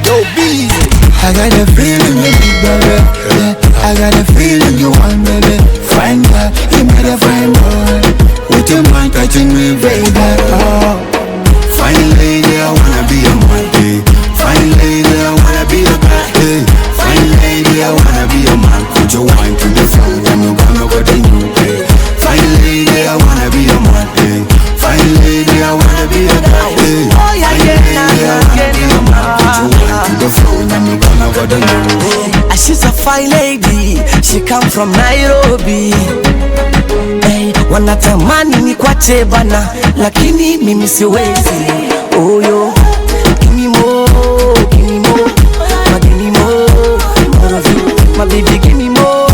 Yo, Beezy. I got a feeling you need, baby. Yeah, I got a feeling you want, baby. Fine girl, you made a fine boy. Would you mind touching me, baby? Oh, fine lady, I wanna be your man. Hey. Fine lady, I wanna be your man. Hey. Fine lady, I wanna be your man. Put your wine to the floor, and you gonna go to you. Hey. Fine lady, I wanna be your man. Hey. Fine lady, I wanna be your man. Hey. Oh yeah, yeah, she's a fine lady, she come from Nairobi. Hey, wanatamani ni kwache bana, lakini mimi siwezi. Oh yo, give me more, give me more, give me more of you, my baby, give me more,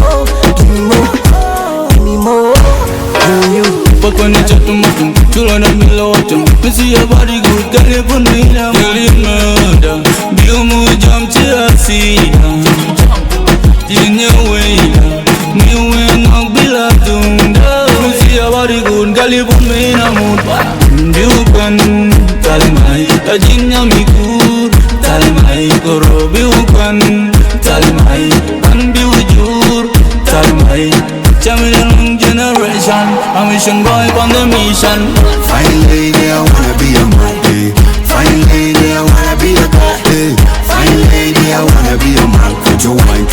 give me more, give me more. Oh you. Pakone chatumatum, chula na milotum. Missy your body good, girl you put me down. Girl you murder, biumu jump chiasina. Jinye weina, niwe nok bila tunda. Missy your body good, girl you put me in a mood. Biukan, talimai, jinya miku, talimai. Koro biukan, talimai, an biujur, talimai. Champion generation, a mission boy on the mission. Fine lady, I wanna be your man. Hey. Fine lady, I wanna be your guy. Hey. Fine lady, I wanna be your man. Put your wine